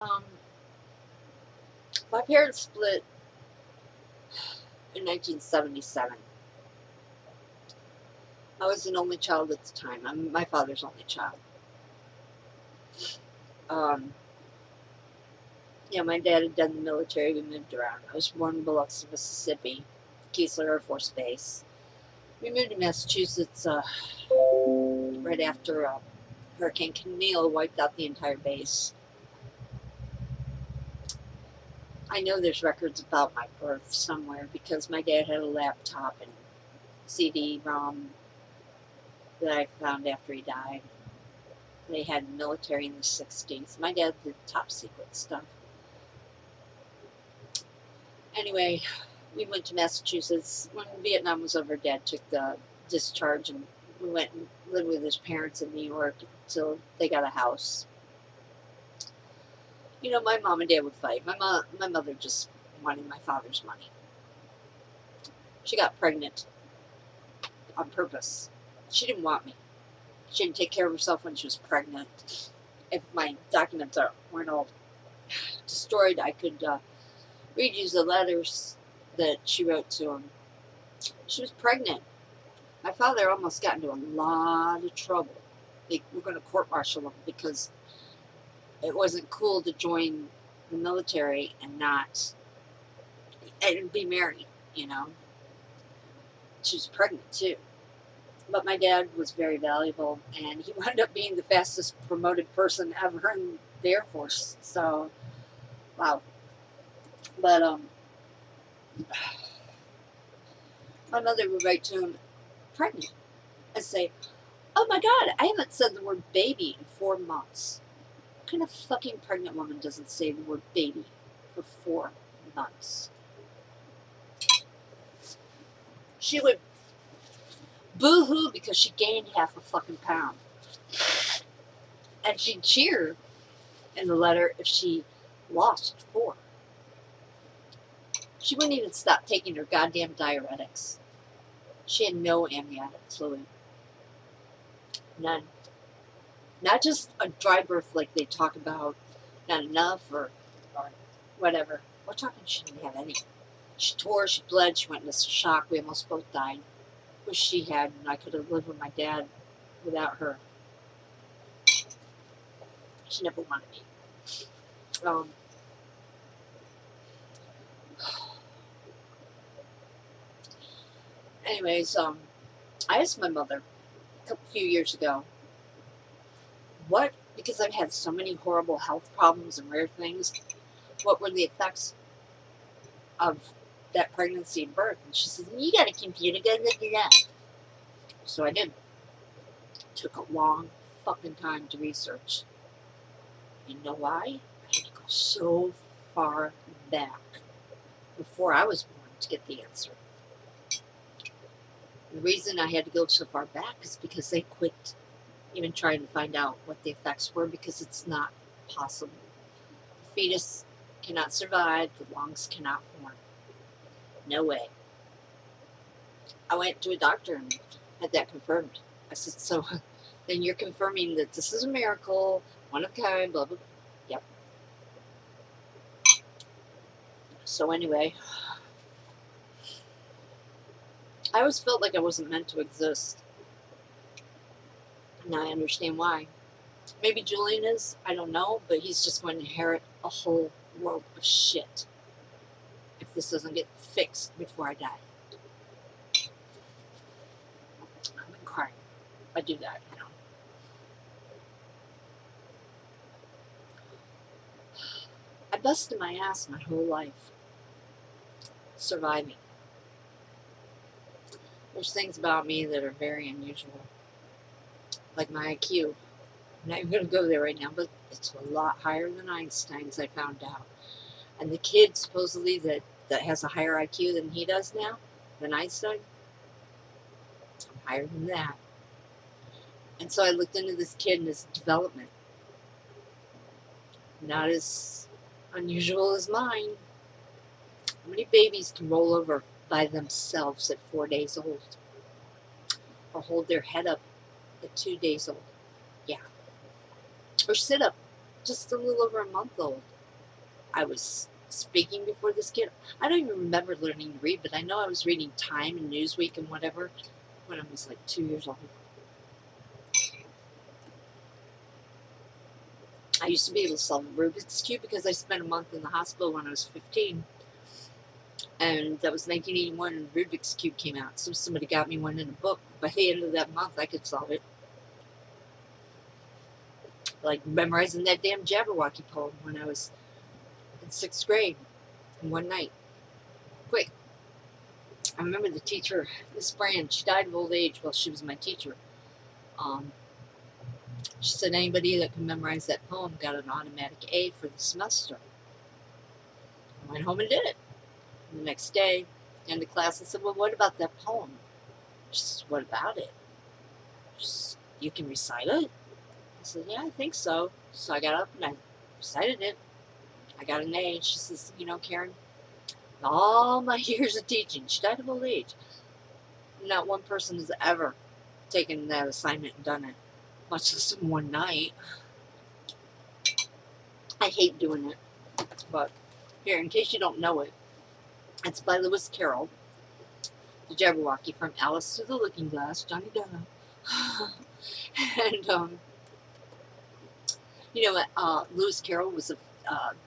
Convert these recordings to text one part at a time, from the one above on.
Um, my parents split in 1977. I was an only child at the time. I'm my father's only child. Um, yeah, my dad had done the military. We moved around. I was born in Biloxi, Mississippi, Keesler Air Force Base. We moved to Massachusetts right after Hurricane Camille wiped out the entire base. I know there's records about my birth somewhere because my dad had a laptop and CD-ROM that I found after he died. They had military in the 60s. My dad did top secret stuff. Anyway, we went to Massachusetts. When Vietnam was over, Dad took the discharge and we went and lived with his parents in New York until they got a house. You know, my mom and dad would fight. My mother just wanted my father's money. She got pregnant on purpose. She didn't want me. She didn't take care of herself when she was pregnant. If my documents weren't all destroyed, I could read you the letters that she wrote to him. She was pregnant. My father almost got into a lot of trouble. They were going to court-martial him because it wasn't cool to join the military and be married, you know. She was pregnant too. But my dad was very valuable, and he wound up being the fastest promoted person ever in the Air Force. So, wow. But my mother would write to him, pregnant, and say, "Oh my God, I haven't said the word baby in 4 months." What kind of fucking pregnant woman doesn't say the word baby for 4 months? She would boo-hoo because she gained half a fucking pound. And she'd cheer in the letter if she lost 4. She wouldn't even stop taking her goddamn diuretics. She had no amniotic fluid. None. Not just a dry birth like they talk about, not enough or whatever. We're talking she didn't have any. She tore, she bled, she went into shock. We almost both died. Wish she had, and I could have lived with my dad without her. She never wanted me. Anyways, I asked my mother a few years ago, because I've had so many horrible health problems and rare things, what were the effects of that pregnancy and birth? And she said, "You got a computer, go look it up." So I did. It took a long fucking time to research. You know why? I had to go so far back before I was born to get the answer. The reason I had to go so far back is because they quit even trying to find out what the effects were, because it's not possible. The fetus cannot survive, the lungs cannot form. No way. I went to a doctor and had that confirmed. I said, "So then you're confirming that this is a miracle, one of a kind, blah, blah, blah." Yep. So anyway, I always felt like I wasn't meant to exist. Now I understand why. Maybe Julian is, I don't know, but he's just going to inherit a whole world of shit if this doesn't get fixed before I die. I've been crying. I do that, you know. I busted my ass my whole life surviving. There's things about me that are very unusual, like my IQ. I'm not even going to go there right now, but it's a lot higher than Einstein's, I found out. And the kid supposedly that has a higher IQ than he does now, than Einstein, I'm higher than that. And so I looked into this kid and his development. Not as unusual as mine. How many babies can roll over by themselves at 4 days old? Or hold their head up at 2 days old? Yeah. Or sit up just a little over a month old. I was speaking before this kid. I don't even remember learning to read, but I know I was reading Time and Newsweek and whatever when I was like 2 years old. I used to be able to solve a Rubik's Cube because I spent a month in the hospital when I was 15. And that was 1981 and Rubik's Cube came out. So somebody got me one in a book. By the end of that month, I could solve it. Like memorizing that damn Jabberwocky poem when I was in 6th grade in one night. Quick. I remember the teacher, Miss Brand, she died of old age while she was my teacher. She said anybody that could memorize that poem got an automatic A for the semester. I went home and did it. And the next day, in the class, I said, well, what about that poem? She said, what about it? She said, you can recite it? I said, yeah, I think so. So I got up and I recited it. I got an A. She says, you know, Karen, all my years of teaching, she died of old age, not one person has ever taken that assignment and done it, much less in one night. I hate doing it, but here, in case you don't know it, it's by Lewis Carroll, the Jabberwocky from Alice Through the Looking Glass, Johnny Depp. And, you know, Lewis Carroll was a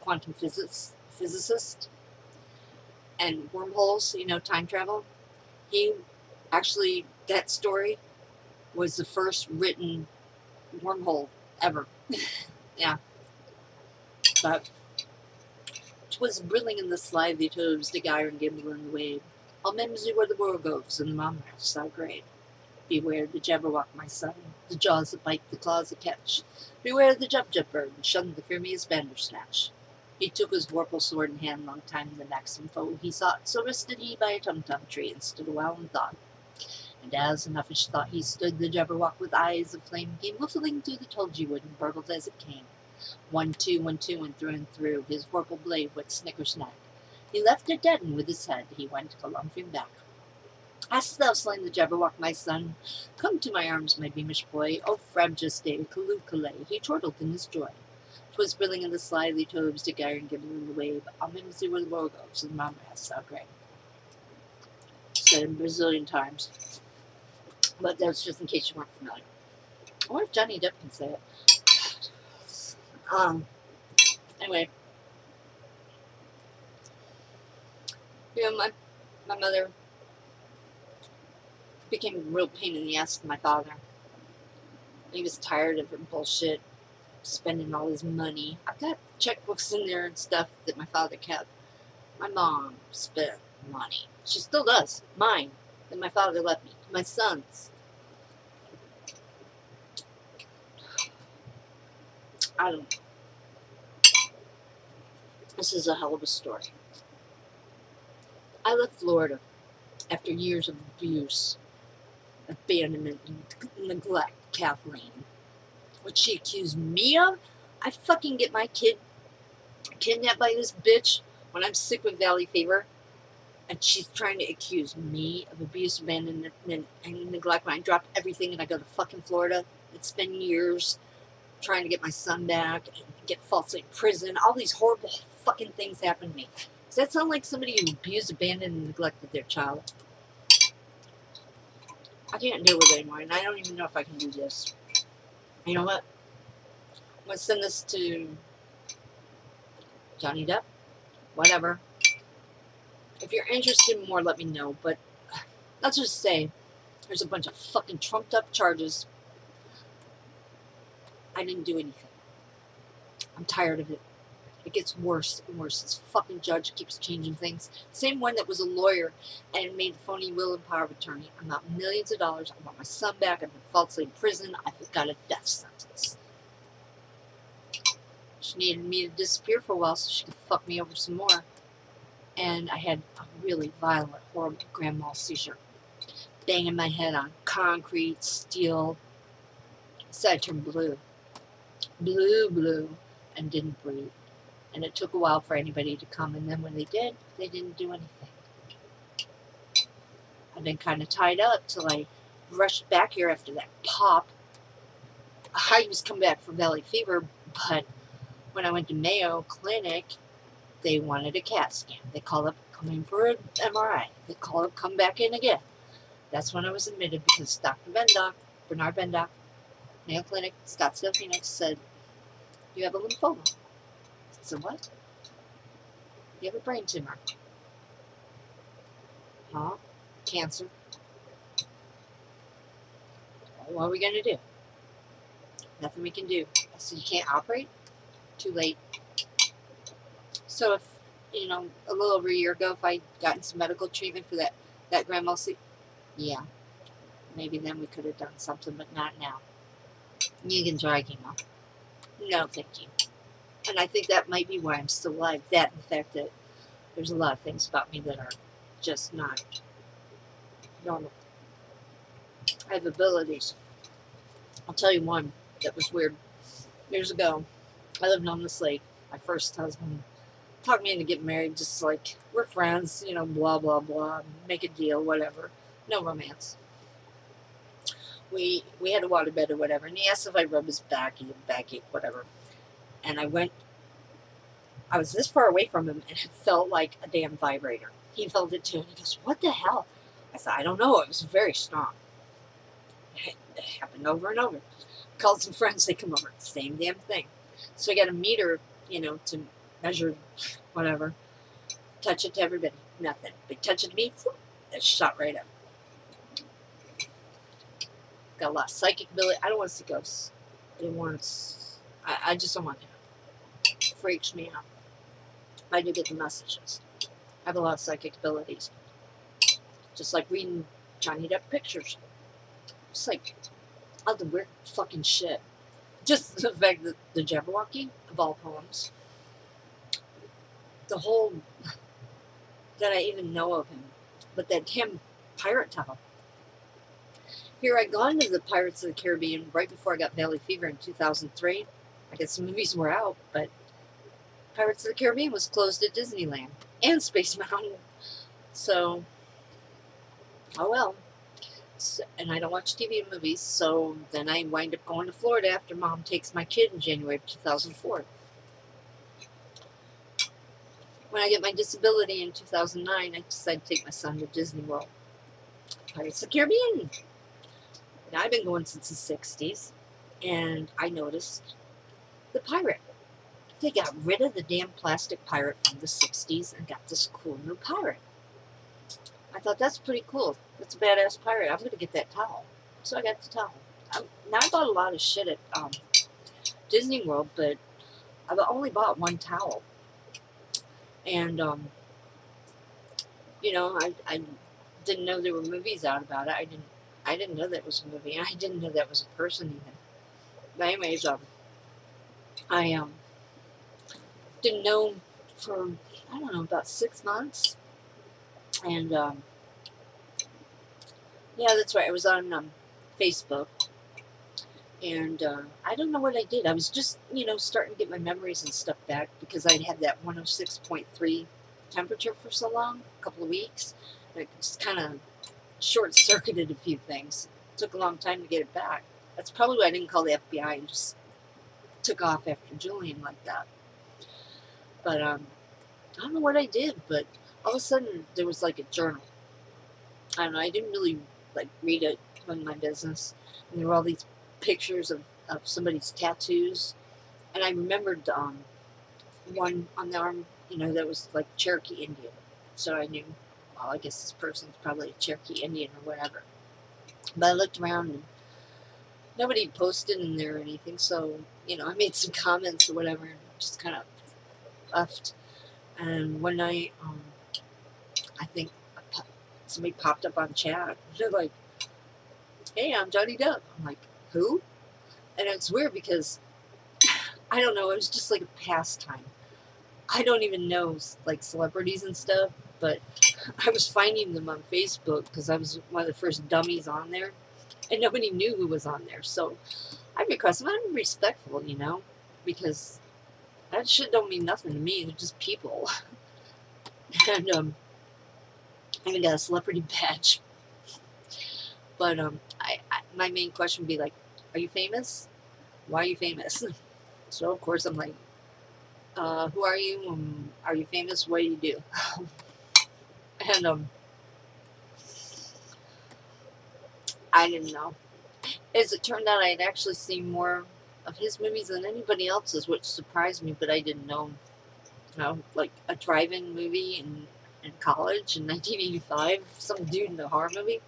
quantum physicist, and wormholes, you know, time travel. He actually, that story was the first written wormhole ever. Yeah. But 'twas brilling in the slithy toves, the gyre and gimble in the wave. All mimsy where the world goes, and the mammoth so great. Beware the Jabberwock, my son, the jaws that bite, the claws that catch. Beware the jub bird, and shun the fearmiest bandersnatch. He took his vorpal sword in hand, long time the maxim foe he sought. So rested he by a tum-tum tree, and stood awhile in thought. And as in uffish thought he stood, the Jabberwock with eyes of flame came whiffling through the tulgey wood, and burbled as it came. 1, 2, 1, 2, and through, his vorpal blade went snicker-snack. He left it dead, and with his head he went galumphing back. Hast thou slain the Jabberwock, my son? Come to my arms, my beamish boy. O frabjous day, Kaloo-Kalay, he chortled in his joy. 'Twas brilling in the slithy toves, the gyre and gimble in the wave. All mimsy were the world goes, and the mammoth so great. Said in Brazilian times. But that's just in case you weren't familiar. I wonder if Johnny Depp can say it. Anyway. You know, my mother became a real pain in the ass to my father. He was tired of her bullshit, spending all his money. I've got checkbooks in there and stuff that my father kept. My mom spent money. She still does. Mine. That my father left me. My sons. I don't know. This is a hell of a story. I left Florida after years of abuse, abandonment, and neglect, Kathleen. What she accused me of? I fucking get my kid kidnapped by this bitch when I'm sick with valley fever, and she's trying to accuse me of abuse, abandonment, and neglect when I dropped everything and I go to fucking Florida. It's been years trying to get my son back and get falsely in prison. All these horrible fucking things happen to me. Does that sound like somebody who abused, abandoned, and neglected their child? I can't deal with it anymore, and I don't even know if I can do this. You know what? I'm going to send this to Johnny Depp. Whatever. If you're interested in more, let me know. But let's just say there's a bunch of fucking trumped up charges. I didn't do anything. I'm tired of it. It gets worse and worse. This fucking judge keeps changing things. Same one that was a lawyer and made phony will and power of attorney. I'm out millions of dollars. I want my son back. I've been falsely in prison. I've got a death sentence. She needed me to disappear for a while so she could fuck me over some more. And I had a really violent, horrible grand mal seizure. Banging my head on concrete, steel. So I turned blue. Blue, and didn't breathe. And it took a while for anybody to come, and then when they did, they didn't do anything. I've been kind of tied up till I rushed back here after that pop. I was coming back from valley fever, but When I went to Mayo Clinic, they wanted a CAT scan. They called up, come in for an MRI. They called up, come back in again. That's when I was admitted because Dr. Bernard Bendock, Mayo Clinic, Scottsdale, Phoenix, said, you have a lymphoma. I said, what? You have a brain tumor. Huh? Cancer. What are we going to do? Nothing we can do. I said, you can't operate? Too late. So if, you know, a little over a year ago, if I'd gotten some medical treatment for that grand mal, yeah, maybe then we could have done something, but not now. You can try chemo. No, thank you. And I think that might be why I'm still alive. That and the fact that there's a lot of things about me that are just not normal. I have abilities. I'll tell you one that was weird. Years ago, I lived on this lake. My first husband talked me into getting married, just like, we're friends, you know, blah, blah, blah, make a deal, whatever. No romance. We had a waterbed or whatever, and he asked if I rubbed his backache, whatever. And I was this far away from him, and it felt like a damn vibrator. He felt it too, and he goes, what the hell? I said, I don't know, it was very strong. It happened over and over. Called some friends, they come over, same damn thing. So I got a meter, you know, to measure whatever. Touch it to everybody, nothing. But touch it to me, it shot right up. Got a lot of psychic ability. I don't want to see ghosts. I just don't want to. It freaks me out. I do get the messages. I have a lot of psychic abilities. Just like reading Johnny Depp pictures. Just like all the weird fucking shit. Just the fact that the Jabberwocky, of all poems, the whole that I even know of him, but that damn pirate towel. Here I'd gone to the Pirates of the Caribbean right before I got Valley Fever in 2003. I guess the movies were out, but Pirates of the Caribbean was closed at Disneyland and Space Mountain. So, oh well. So, and I don't watch TV and movies, so then I wind up going to Florida after Mom takes my kid in January of 2004. When I get my disability in 2009, I decided to take my son to Disney World. Pirates of the Caribbean. Now, I've been going since the 60s, and I noticed the pirate. They got rid of the damn plastic pirate from the 60s and got this cool new pirate. I thought, that's pretty cool. That's a badass pirate. I'm going to get that towel. So I got the towel. Now, I bought a lot of shit at Disney World, but I've only bought one towel. And, you know, I didn't know there were movies out about it. I didn't know that was a movie. I didn't know that was a person even. But anyways, I didn't know for, I don't know, about 6 months. And, yeah, that's right. I was on Facebook. And I don't know what I did. I was just, you know, starting to get my memories and stuff back because I'd had that 106.3 temperature for so long, a couple of weeks. And it just kind of short-circuited a few things. It took a long time to get it back. That's probably why I didn't call the FBI and just took off after Julian like that. But I don't know what I did, but all of a sudden there was like a journal. I don't know, I didn't really like read it on my business. And there were all these pictures of somebody's tattoos. And I remembered one on the arm, you know, that was like Cherokee Indian. So I knew, well, I guess this person's probably a Cherokee Indian or whatever. But I looked around and nobody posted in there or anything. So, you know, I made some comments or whatever and just kind of left. And one night, I think somebody popped up on chat. They're like, hey, I'm Johnny Depp. I'm like, who? And it's weird because, I don't know, it was just like a pastime. I don't even know, like, celebrities and stuff, but I was finding them on Facebook because I was one of the first dummies on there, and nobody knew who was on there. So I request them. I'm respectful, you know, because that shit don't mean nothing to me. They're just people. And I even got a celebrity badge. But my main question would be like, are you famous? Why are you famous? So of course I'm like, Who are you? Are you famous? What do you do? And I didn't know. As it turned out, I had actually seen more of his movies than anybody else's, which surprised me, but I didn't know. You know, like a drive-in movie in college in 1985, some dude in a horror movie.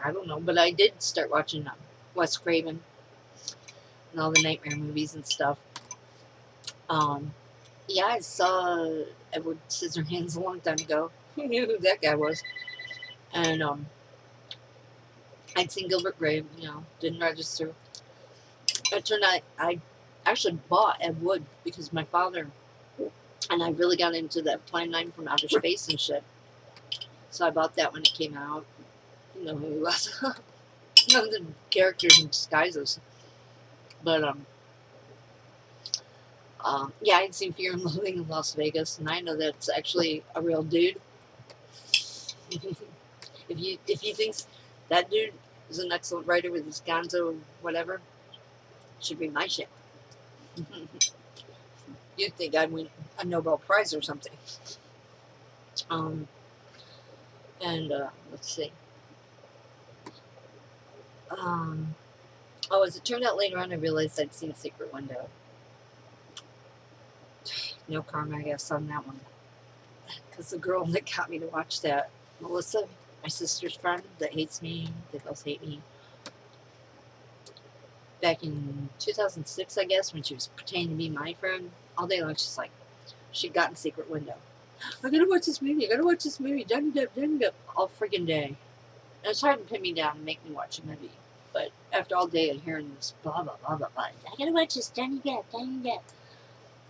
I don't know, but I did start watching Wes Craven and all the Nightmare movies and stuff. Yeah, I saw Edward Scissorhands a long time ago. Who knew who that guy was? And I'd seen Gilbert Grape, you know, didn't register. It turned out I actually bought Ed Wood because my father and I really got into that 29 from Outer Space and shit. So I bought that when it came out. You know who he was. None of the characters in disguises. But yeah, I'd seen Fear and Loathing in Las Vegas, and I know that's actually a real dude. if you think that dude is an excellent writer with his gonzo whatever, it should be my shit. You'd think I'd win a Nobel Prize or something. And let's see. Oh, as it turned out later on, I realized I'd seen Secret Window. No karma, I guess, on that one. Because the girl that got me to watch that, Melissa, my sister's friend that hates me, they both hate me. Back in 2006, I guess, when she was pretending to be my friend, all day long, she's like, she'd gotten Secret Window. I gotta watch this movie, Johnny Depp, all freaking day. And it's hard to pin me down and make me watch a movie. But after all day of hearing this blah, blah, blah, blah, blah, I gotta watch this Johnny Depp.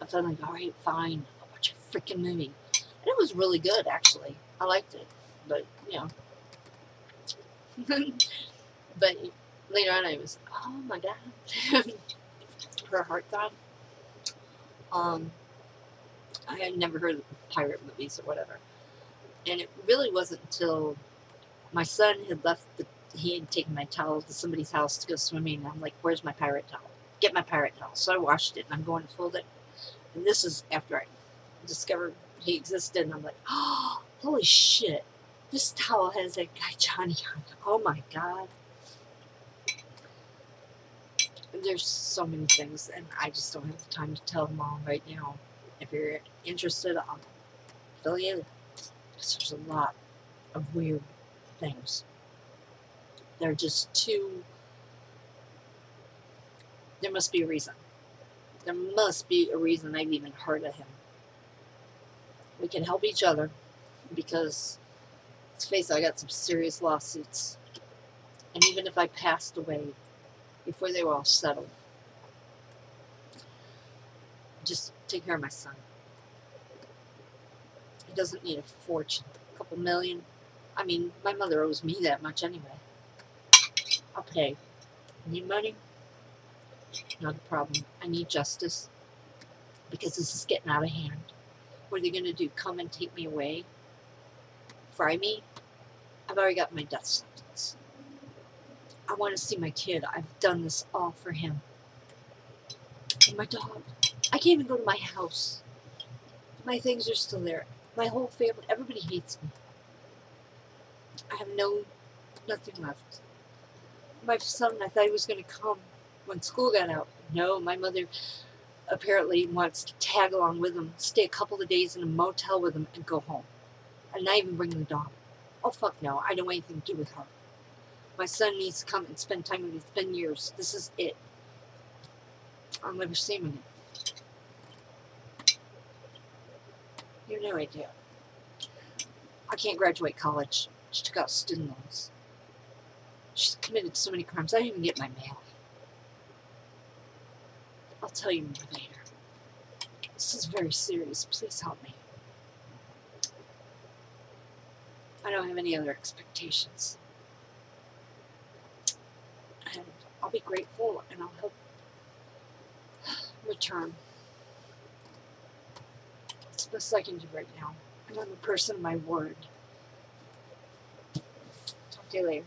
I felt like, all right, fine, I'll watch a freaking movie. And it was really good, actually. I liked it. But, you know. But later on, I was, oh my God. Her heart gone. I had never heard of pirate movies or whatever. And it really wasn't until my son had left he had taken my towel to somebody's house to go swimming, and I'm like, where's my pirate towel? Get my pirate towel. So I washed it, and I'm going to fold it. And this is after I discovered he existed, and I'm like, oh, holy shit. This towel has that guy Johnny on it. Oh my God. There's so many things, and I just don't have the time to tell them all right now. If you're interested, I'll fill you in. There's a lot of weird things. They're just too... There must be a reason. There must be a reason I've even heard of him. We can help each other because, let's face it, I got some serious lawsuits. And even if I passed away before they were all settled, just take care of my son. He doesn't need a fortune. A couple million. I mean, my mother owes me that much anyway. I'll pay. Need money? Not a problem. I need justice. Because this is getting out of hand. What are they going to do? Come and take me away? Fry me? I've already got my death sentence. I want to see my kid. I've done this all for him. And my dog. I can't even go to my house. My things are still there. My whole family, everybody hates me. I have nothing left. My son, I thought he was going to come when school got out. No, my mother apparently wants to tag along with him, stay a couple of days in a motel with him, and go home. And not even bring the dog. Oh, fuck no. I don't want anything to do with her. My son needs to come and spend time with me. It's been years. This is it. I'll never see him again. You have no idea. I can't graduate college. She took out student loans. She's committed so many crimes. I didn't even get my mail. I'll tell you more later. This is very serious. Please help me. I don't have any other expectations. And I'll be grateful and I'll help return. It's the best I can do right now. And I'm a person of my word. Talk to you later.